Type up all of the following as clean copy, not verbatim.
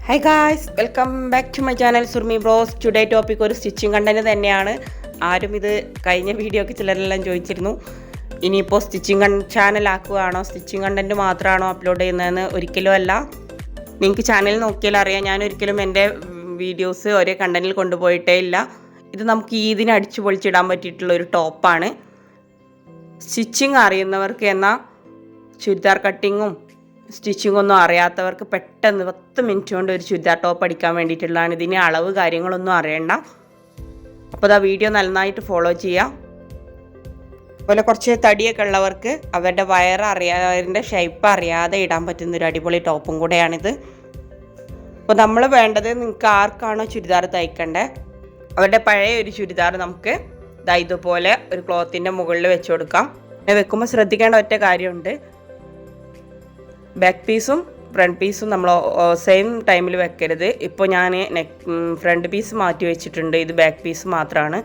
Hi guys, welcome back to my channel Surumi Bros. Today topic ഒരു stitching content തന്നെയാണ്. ആരും ഇത് കഴിഞ്ഞ വീഡിയോ ഒക്കെ ചിലരെല്ലാം ചോദിച്ചിരുന്നു. ഇനിയിപ്പോൾ സ്റ്റിച്ചിങ് ചാനൽ ആക്കുകയാണോ, സ്റ്റിച്ചിങ് കണ്ടന്റ് മാത്രമാണോ അപ്ലോഡ് ചെയ്യുന്നതെന്ന് ഒരിക്കലും അല്ല. നിങ്ങൾക്ക് ചാനൽ നോക്കിയാൽ അറിയാം, ഞാൻ ഒരിക്കലും എൻ്റെ വീഡിയോസ് ഒരേ കണ്ടന്റിൽ കൊണ്ടുപോയിട്ടേ ഇല്ല. ഇത് നമുക്ക് ഈദിന് അടിച്ചു പൊളിച്ചിടാൻ പറ്റിയിട്ടുള്ള ഒരു ടോപ്പാണ്. സ്റ്റിച്ചിങ് അറിയുന്നവർക്ക് എന്നാൽ ചുരിദാർ കട്ടിങ്ങും സ്റ്റിച്ചിങ് ഒന്നും അറിയാത്തവർക്ക് പെട്ടെന്ന് 10 മിനിറ്റ് കൊണ്ട് ഒരു ചുരിദാർ ടോപ്പ് അടിക്കാൻ വേണ്ടിയിട്ടുള്ളതാണ്. ഇതിന് അളവ് കാര്യങ്ങളൊന്നും അറിയണ്ട. അപ്പോൾ ആ വീഡിയോ നന്നായിട്ട് ഫോളോ ചെയ്യാം. അതുപോലെ കുറച്ച് തടിയൊക്കെ ഉള്ളവർക്ക് അവരുടെ വയറിൻ്റെ ഷേപ്പ് അറിയാതെ ഇടാൻ പറ്റുന്നൊരു അടിപൊളി ടോപ്പും കൂടെയാണിത്. അപ്പോൾ നമ്മൾ വേണ്ടത്, നിങ്ങൾക്ക് ആർക്കാണോ ചുരിദാർ തയ്ക്കണ്ടേ അവരുടെ പഴയ ഒരു ചുരിദാർ നമുക്ക് ഇതുപോലെ ഒരു ക്ലോത്തിൻ്റെ മുകളിൽ വെച്ച് കൊടുക്കാം. വെക്കുമ്പോൾ ശ്രദ്ധിക്കേണ്ട ഒറ്റ കാര്യമുണ്ട്, ബാക്ക് പീസും ഫ്രണ്ട് പീസും നമ്മൾ സെയിം ടൈമിൽ വെക്കരുത്. ഇപ്പോൾ ഞാൻ ഫ്രണ്ട് പീസ് മാറ്റി വെച്ചിട്ടുണ്ട്, ഇത് ബാക്ക് പീസ് മാത്രമാണ്.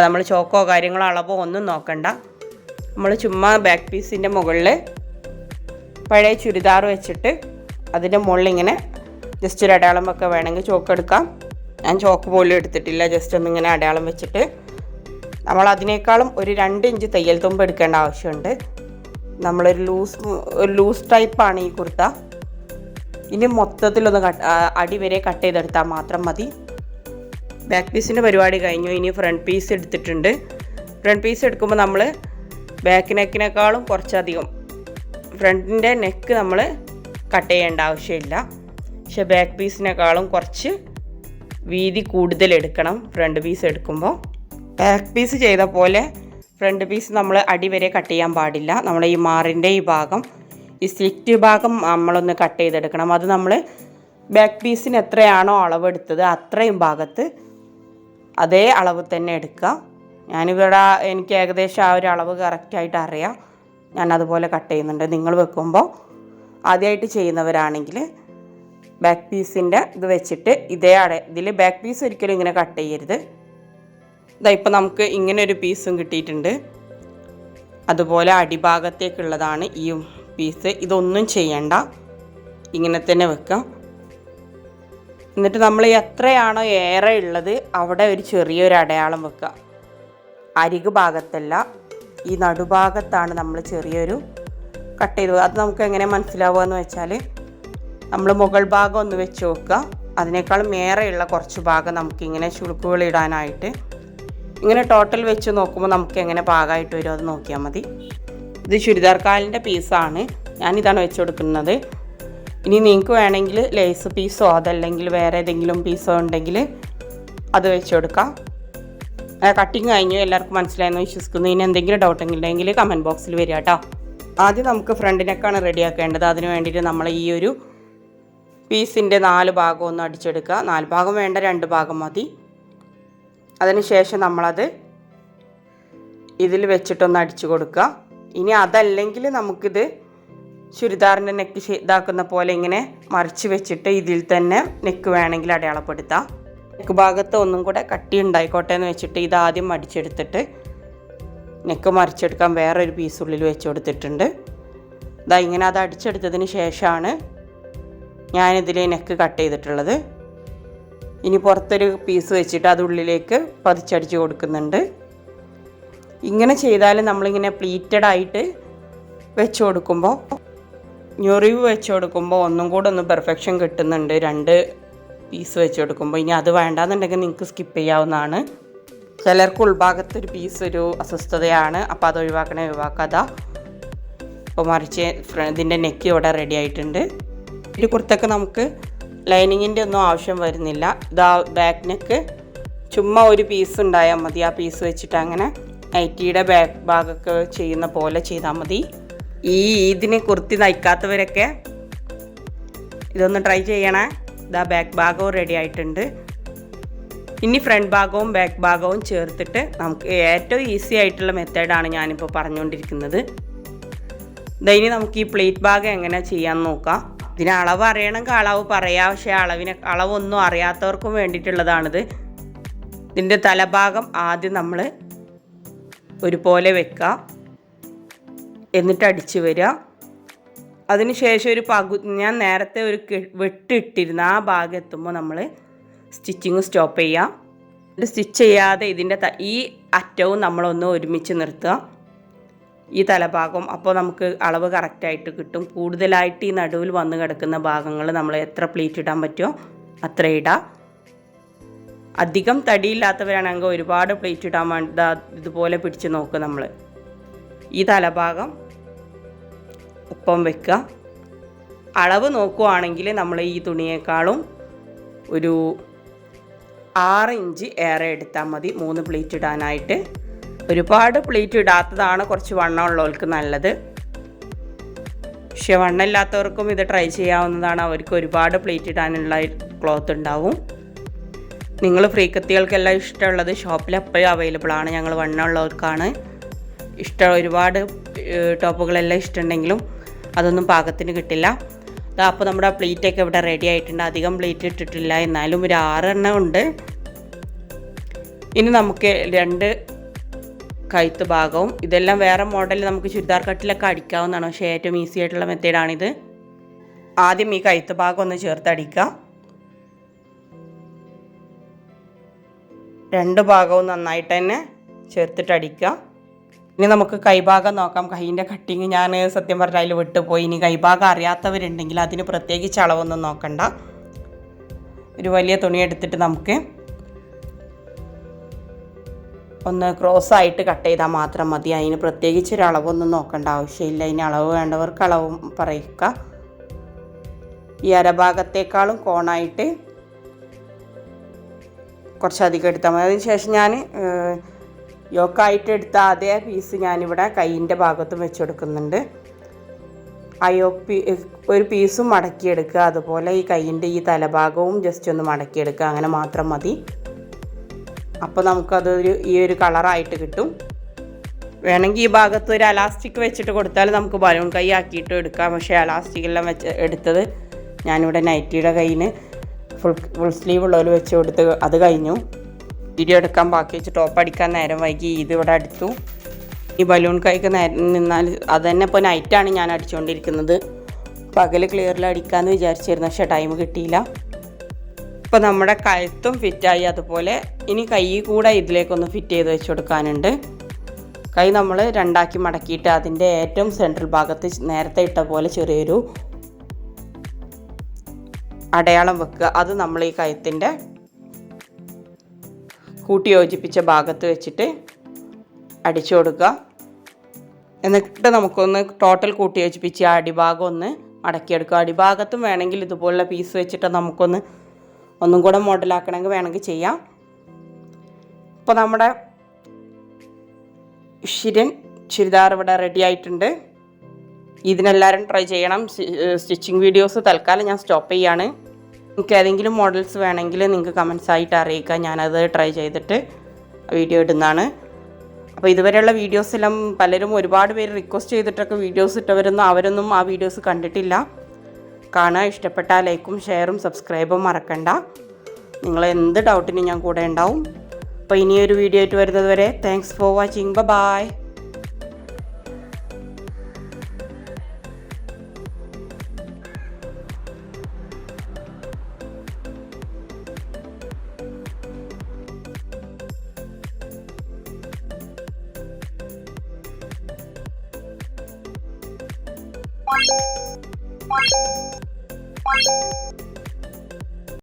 നമ്മൾ ചോക്കോ കാര്യങ്ങളോ അളവോ ഒന്നും നോക്കണ്ട. നമ്മൾ ചുമ്മാ ബാക്ക് പീസിൻ്റെ മുകളിൽ പഴയ ചുരിദാർ വെച്ചിട്ട് അതിൻ്റെ മുകളിൽ ഇങ്ങനെ ജസ്റ്റ് ഒരു അടയാളം വെക്കുക. വേണമെങ്കിൽ ചോക്ക് എടുക്കാം, ഞാൻ ചോക്ക് പോലും എടുത്തിട്ടില്ല. ജസ്റ്റ് ഒന്നിങ്ങനെ അടയാളം വെച്ചിട്ട് നമ്മൾ അതിനേക്കാളും ഒരു 2 ഇഞ്ച് തയ്യൽ തുമ്പ് എടുക്കേണ്ട ആവശ്യമുണ്ട്. നമ്മളൊരു ലൂസ് ടൈപ്പാണ് ഈ കുർത്ത. ഇനി മൊത്തത്തിലൊന്ന് അടി വരെ കട്ട് ചെയ്തെടുത്താൽ മാത്രം മതി. ബാക്ക് പീസിൻ്റെ പരിപാടി കഴിഞ്ഞു. ഇനി ഫ്രണ്ട് പീസ് എടുത്തിട്ടുണ്ട്. ഫ്രണ്ട് പീസ് എടുക്കുമ്പോൾ നമ്മൾ ബാക്ക് നെക്കിനേക്കാളും കുറച്ചധികം ഫ്രണ്ടിൻ്റെ നെക്ക് നമ്മൾ കട്ട് ചെയ്യേണ്ട ആവശ്യമില്ല. പക്ഷെ ബാക്ക് പീസിനേക്കാളും കുറച്ച് വീതി കൂടുതൽ എടുക്കണം ഫ്രണ്ട് പീസ് എടുക്കുമ്പോൾ. ബാക്ക് പീസ് ചെയ്ത പോലെ ഫ്രണ്ട് പീസ് നമ്മൾ അടി വരെ കട്ട് ചെയ്യാൻ പാടില്ല. നമ്മൾ ഈ മാറിൻ്റെ ഈ ഭാഗം, ഈ സ്ലിറ്റ് ഭാഗം നമ്മളൊന്ന് കട്ട് ചെയ്തെടുക്കണം. അത് നമ്മൾ ബാക്ക് പീസിന് എത്രയാണോ അളവെടുത്തത് അത്രയും ഭാഗത്ത് അതേ അളവ് തന്നെ എടുക്കുക. ഞാനിവിടെ എനിക്ക് ഏകദേശം ആ ഒരു അളവ് കറക്റ്റായിട്ട് അറിയാം. ഞാൻ അതുപോലെ കട്ട് ചെയ്യുന്നുണ്ട്. നിങ്ങൾ വെക്കുമ്പോൾ ആദ്യമായിട്ട് ചെയ്യുന്നവരാണെങ്കിൽ ബാക്ക് പീസിൻ്റെ ഇത് വെച്ചിട്ട് ഇതിൽ ബാക്ക് പീസ് ഒരിക്കലും ഇങ്ങനെ കട്ട് ചെയ്യരുത്. ഇപ്പോൾ നമുക്ക് ഇങ്ങനെ ഒരു പീസും കിട്ടിയിട്ടുണ്ട്. അതുപോലെ അടിഭാഗത്തേക്കുള്ളതാണ് ഈ പീസ്. ഇതൊന്നും ചെയ്യണ്ട, ഇങ്ങനെ തന്നെ വെക്കാം. എന്നിട്ട് നമ്മൾ എത്രയാണോ ഏറെ ഉള്ളത് അവിടെ ഒരു ചെറിയൊരു അടയാളം വെക്കുക. അരികു ഭാഗത്തല്ല, ഈ നടുഭാഗത്താണ് നമ്മൾ ചെറിയൊരു കട്ട് ചെയ്ത്. അത് നമുക്ക് എങ്ങനെ മനസ്സിലാവുക എന്ന് വെച്ചാൽ, നമ്മൾ മുകൾ ഭാഗം ഒന്ന് വെച്ച് നോക്കുക. അതിനേക്കാളും ഏറെയുള്ള കുറച്ച് ഭാഗം നമുക്കിങ്ങനെ ചുളുക്കുകൾ ഇടാനായിട്ട് ഇങ്ങനെ ടോട്ടൽ വെച്ച് നോക്കുമ്പോൾ നമുക്ക് എങ്ങനെ പാകമായിട്ട് വരും അത് നോക്കിയാൽ മതി. ഇത് ചുരിദാർ കാലിൻ്റെ പീസാണ്, ഞാനിതാണ് വെച്ച് കൊടുക്കുന്നത്. ഇനി നിങ്ങൾക്ക് വേണമെങ്കിൽ ലേസ് പീസോ അതല്ലെങ്കിൽ വേറെ ഏതെങ്കിലും പീസോ ഉണ്ടെങ്കിൽ അത് വെച്ച് കൊടുക്കാം. കട്ടിങ് കഴിഞ്ഞു, എല്ലാവർക്കും മനസ്സിലായെന്ന് വിശ്വസിക്കുന്നു. ഇനി എന്തെങ്കിലും ഡൗട്ട് ഉണ്ടെങ്കിൽ കമൻറ്റ് ബോക്സിൽ വരിക കേട്ടോ. ആദ്യം നമുക്ക് ഫ്രണ്ടിനേക്കാണ് റെഡിയാക്കേണ്ടത്. അതിന് വേണ്ടിയിട്ട് നമ്മൾ ഈ ഒരു പീസിൻ്റെ 4 ഭാഗം ഒന്ന് അടിച്ചെടുക്കുക. 4 ഭാഗം വേണ്ട, 2 ഭാഗം മതി. അതിനുശേഷം നമ്മളത് ഇതിൽ വെച്ചിട്ടൊന്ന് അടിച്ചു കൊടുക്കുക. ഇനി അതല്ലെങ്കിൽ നമുക്കിത് ചുരിദാറിൻ്റെ നെക്ക് ഇതാക്കുന്ന പോലെ ഇങ്ങനെ മറിച്ച് വെച്ചിട്ട് ഇതിൽ തന്നെ നെക്ക് വേണമെങ്കിൽ അടയാളപ്പെടുത്താം. നെക്ക് ഭാഗത്ത് ഒന്നും കൂടെ കട്ടി ഉണ്ടായിക്കോട്ടെ എന്ന് വെച്ചിട്ട് ഇതാദ്യം അടിച്ചെടുത്തിട്ട് നെക്ക് മറിച്ചെടുക്കാൻ വേറൊരു പീസ് ഉള്ളിൽ വെച്ച് കൊടുത്തിട്ടുണ്ട്. ഇങ്ങനെ അത് അടിച്ചെടുത്തതിന് ശേഷമാണ് ഞാനിതിൽ നെക്ക് കട്ട് ചെയ്തിട്ടുള്ളത്. ഇനി പുറത്തൊരു പീസ് വെച്ചിട്ട് അത് ഉള്ളിലേക്ക് പതിച്ചടിച്ച് കൊടുക്കുന്നുണ്ട്. ഇങ്ങനെ ചെയ്താൽ നമ്മളിങ്ങനെ പ്ലീറ്റഡ് ആയിട്ട് വെച്ച് കൊടുക്കുമ്പോൾ, ഞൊറിവ് വെച്ച് കൊടുക്കുമ്പോൾ ഒന്നും കൂടെ ഒന്ന് പെർഫെക്ഷൻ കിട്ടുന്നുണ്ട് 2 പീസ് വെച്ച് കൊടുക്കുമ്പോൾ. ഇനി അത് വേണ്ടാന്നുണ്ടെങ്കിൽ നിങ്ങൾക്ക് സ്കിപ്പ് ചെയ്യാവുന്നതാണ്. ചിലർക്ക് ഉൾഭാഗത്തൊരു പീസ് ഒരു അസ്വസ്ഥതയാണ്, അപ്പോൾ അത് ഒഴിവാക്കാതെ. അപ്പോൾ മറിച്ച് ഇതിൻ്റെ നെക്ക് ഇവിടെ റെഡി ആയിട്ടുണ്ട്. ഒരു കുർത്തക്ക് നമുക്ക് ലൈനിങ്ങിൻ്റെ ഒന്നും ആവശ്യം വരുന്നില്ല. ഇതാ ബാക്ക് നെക്ക് ചുമ്മാ ഒരു പീസ് ഉണ്ടായാൽ മതി. ആ പീസ് വെച്ചിട്ട് അങ്ങനെ നൈറ്റിയുടെ ബാക്ക് ഭാഗമൊക്കെ ചെയ്യുന്ന പോലെ ചെയ്താൽ മതി. ഇതിനെ കുർത്തി നയിക്കാത്തവരൊക്കെ ഇതൊന്ന് ട്രൈ ചെയ്യണേ. ഇതാ ബാക്ക് ഭാഗവും റെഡി ആയിട്ടുണ്ട്. ഇനി ഫ്രണ്ട് ഭാഗവും ബാക്ക് ഭാഗവും ചേർത്തിട്ട് നമുക്ക് ഏറ്റവും ഈസി ആയിട്ടുള്ള മെത്തേഡാണ് ഞാനിപ്പോൾ പറഞ്ഞുകൊണ്ടിരിക്കുന്നത്. ഇനി നമുക്ക് ഈ പ്ലേറ്റ് ഭാഗം എങ്ങനെ ചെയ്യാമെന്ന് നോക്കാം. ഇതിന് അളവ് അറിയണമെങ്കിൽ അളവ് പറയാം, പക്ഷേ അളവൊന്നും അറിയാത്തവർക്കും വേണ്ടിയിട്ടുള്ളതാണിത്. ഇതിൻ്റെ തലഭാഗം ആദ്യം നമ്മൾ ഒരുപോലെ വെക്കുക. എന്നിട്ട് അടിച്ച് വരിക. അതിനുശേഷം ഞാൻ നേരത്തെ ഒരു വെട്ടിട്ടിരുന്ന ആ ഭാഗം എത്തുമ്പോൾ നമ്മൾ സ്റ്റിച്ചിങ് സ്റ്റോപ്പ് ചെയ്യുക. ഇത് സ്റ്റിച്ച് ചെയ്യാതെ ഇതിൻ്റെ ഈ അറ്റവും നമ്മളൊന്ന് ഒരുമിച്ച് നിർത്തുക, ഈ തലഭാഗം. അപ്പോൾ നമുക്ക് അളവ് കറക്റ്റായിട്ട് കിട്ടും. കൂടുതലായിട്ട് ഈ നടുവിൽ വന്ന് കിടക്കുന്ന ഭാഗങ്ങൾ നമ്മൾ എത്ര പ്ലീറ്റ് ഇടാൻ പറ്റുമോ അത്ര ഇടാം. അധികം തടിയില്ലാത്തവരാണെങ്കിൽ ഒരുപാട് പ്ലീറ്റ് ഇടാൻ വേണ്ടി ഇതുപോലെ പിടിച്ച് നോക്കുക. നമ്മൾ ഈ തലഭാഗം ഒപ്പം വെക്കുക. അളവ് നോക്കുകയാണെങ്കിൽ നമ്മൾ ഈ തുണിയേക്കാളും ഒരു 6 ഇഞ്ച് ഏറെ എടുത്താൽ മതി 3 പ്ലീറ്റ് ഇടാനായിട്ട്. ഒരുപാട് പ്ലീറ്റ് ഇടാത്തതാണ് കുറച്ച് വണ്ണമുള്ളവർക്ക് നല്ലത്. പക്ഷെ വണ്ണമില്ലാത്തവർക്കും ഇത് ട്രൈ ചെയ്യാവുന്നതാണ്. അവർക്ക് ഒരുപാട് പ്ലീറ്റ് ഇടാനുള്ള ക്ലോത്ത് ഉണ്ടാവും. നിങ്ങൾ ഫ്രീക്കത്തികൾക്കെല്ലാം ഇഷ്ടമുള്ളത് ഷോപ്പിൽ എപ്പോഴും അവൈലബിൾ ആണ്. ഞങ്ങൾ വണ്ണമുള്ളവർക്കാണ് ഇഷ്ടം. ഒരുപാട് ടോപ്പുകളെല്ലാം ഇഷ്ടമുണ്ടെങ്കിലും അതൊന്നും പാകത്തിന് കിട്ടില്ല. അപ്പോൾ നമ്മുടെ പ്ലീറ്റൊക്കെ ഇവിടെ റെഡി ആയിട്ടുണ്ട്. അധികം പ്ലീറ്റ് ഇട്ടിട്ടില്ല, എന്നാലും ഒരു 6 എണ്ണം ഉണ്ട്. ഇനി നമുക്ക് 2 കഴുത്ത് ഭാഗവും ഇതെല്ലാം വേറെ മോഡൽ നമുക്ക് ചുരിദാർ കട്ടിലൊക്കെ അടിക്കാവുന്നതാണ്. പക്ഷേ ഏറ്റവും ഈസി ആയിട്ടുള്ള മെത്തേഡാണിത്. ആദ്യം ഈ കഴുത്ത് ഭാഗം ഒന്ന് ചേർത്തടിക്കുക. 2 ഭാഗവും നന്നായിട്ട് തന്നെ ചേർത്തിട്ടടിക്കുക. ഇനി നമുക്ക് കൈഭാഗം നോക്കാം. കൈയിൻ്റെ കട്ടിങ് ഞാൻ സത്യം പറഞ്ഞാൽ അതിൽ വിട്ടുപോയി. ഇനി കൈഭാഗം അറിയാത്തവരുണ്ടെങ്കിൽ അതിന് പ്രത്യേകിച്ച് അളവൊന്നും നോക്കണ്ട. ഒരു വലിയ തുണി എടുത്തിട്ട് നമുക്ക് ഒന്ന് ക്രോസായിട്ട് കട്ട് ചെയ്താൽ മാത്രം മതി. അതിന് പ്രത്യേകിച്ച് ഒരു അളവൊന്നും നോക്കേണ്ട ആവശ്യമില്ല. ഇനി അളവ് വേണ്ടവർക്ക് അളവും പറയുക. ഈ അരഭാഗത്തേക്കാളും കോണായിട്ട് കുറച്ചധികം എടുത്താൽ മതി. അതിന് ശേഷം ഞാൻ യോക്കായിട്ട് എടുത്ത അതേ പീസ് ഞാനിവിടെ കൈയിൻ്റെ ഭാഗത്തും വെച്ച് കൊടുക്കുന്നുണ്ട്. ആ ഒരു പീസും മടക്കിയെടുക്കുക. അതുപോലെ ഈ കൈയിൻ്റെ ഈ തലഭാഗവും ജസ്റ്റ് ഒന്ന് മടക്കിയെടുക്കുക. അങ്ങനെ മാത്രം മതി. അപ്പോൾ നമുക്കതൊരു ഈ ഒരു കളറായിട്ട് കിട്ടും. വേണമെങ്കിൽ ഈ ഭാഗത്ത് ഒരു അലാസ്റ്റിക് വെച്ചിട്ട് കൊടുത്താൽ നമുക്ക് ബലൂൺ കൈ ആക്കിയിട്ട് എടുക്കാം. പക്ഷേ അലാസ്റ്റിക്കെല്ലാം വെച്ച് എടുത്തത് ഞാനിവിടെ നൈറ്റിയുടെ കയ്യിൽ ഫുൾ സ്ലീവ് ഉള്ളവർ വെച്ച് കൊടുത്ത് അത് കഴിഞ്ഞു. വീഡിയോ എടുക്കാൻ ബാക്കി വെച്ച് ടോപ്പ് അടിക്കാൻ നേരം വൈകി. ഇതിവിടെ അടുത്തു. ഈ ബലൂൺ കൈക്ക് നേരം നിന്നാൽ അത് തന്നെ ഇപ്പോൾ നൈറ്റാണ് ഞാൻ അടിച്ചുകൊണ്ടിരിക്കുന്നത്. പകൽ ക്ലിയറിൽ അടിക്കാമെന്ന് വിചാരിച്ചിരുന്നു, പക്ഷേ ടൈം കിട്ടിയില്ല. ഇപ്പോൾ നമ്മുടെ കഴുത്തും ഫിറ്റായി. അതുപോലെ ഇനി കൈ കൂടെ ഇതിലേക്കൊന്ന് ഫിറ്റ് ചെയ്ത് വെച്ച് കൊടുക്കാനുണ്ട്. കൈ നമ്മൾ 2ആക്കി മടക്കിയിട്ട് അതിൻ്റെ ഏറ്റവും സെൻട്രൽ ഭാഗത്ത് നേരത്തെ ഇട്ട പോലെ ചെറിയൊരു അടയാളം വെക്കുക. അത് നമ്മൾ ഈ കഴുത്തിൻ്റെ കൂട്ടി യോജിപ്പിച്ച ഭാഗത്ത് വെച്ചിട്ട് അടിച്ചു കൊടുക്കുക. എന്നിട്ട് നമുക്കൊന്ന് ടോട്ടൽ കൂട്ടി യോജിപ്പിച്ച് ആ അടിഭാഗം ഒന്ന് മടക്കിയെടുക്കുക. അടിഭാഗത്തും വേണമെങ്കിൽ ഇതുപോലുള്ള പീസ് വെച്ചിട്ട് ഒന്നും കൂടെ മോഡലാക്കണമെങ്കിൽ വേണമെങ്കിൽ ചെയ്യാം. ഇപ്പോൾ നമ്മുടെ ചുരിദാർ ഇവിടെ റെഡി ആയിട്ടുണ്ട്. ഇതിനെല്ലാവരും ട്രൈ ചെയ്യണം. സ്റ്റിച്ചിങ് വീഡിയോസ് തൽക്കാലം ഞാൻ സ്റ്റോപ്പ് ചെയ്യാണ്. നിങ്ങൾക്ക് ഏതെങ്കിലും മോഡൽസ് വേണമെങ്കിൽ നിങ്ങൾക്ക് കമൻസ് ആയിട്ട് അറിയിക്കുക. ഞാനത് ട്രൈ ചെയ്തിട്ട് വീഡിയോ ഇടുന്നതാണ്. അപ്പോൾ ഇതുവരെയുള്ള വീഡിയോസെല്ലാം പലരും ഒരുപാട് പേര് റിക്വസ്റ്റ് ചെയ്തിട്ടൊക്കെ വീഡിയോസ് അവരൊന്നും ആ വീഡിയോസ് കണ്ടിട്ടില്ല. കാണുക. ഇഷ്ടപ്പെട്ടാൽ ലൈക്കും ഷെയറും സബ്സ്ക്രൈബും മറക്കണ്ട. നിങ്ങൾ എന്ത് ഡൗട്ടിനും ഞാൻ കൂടെ ഉണ്ടാവും. അപ്പോൾ ഇനിയൊരു വീഡിയോ ആയിട്ട് വരുന്നത് വരെ thanks for watching. Bye. Bye.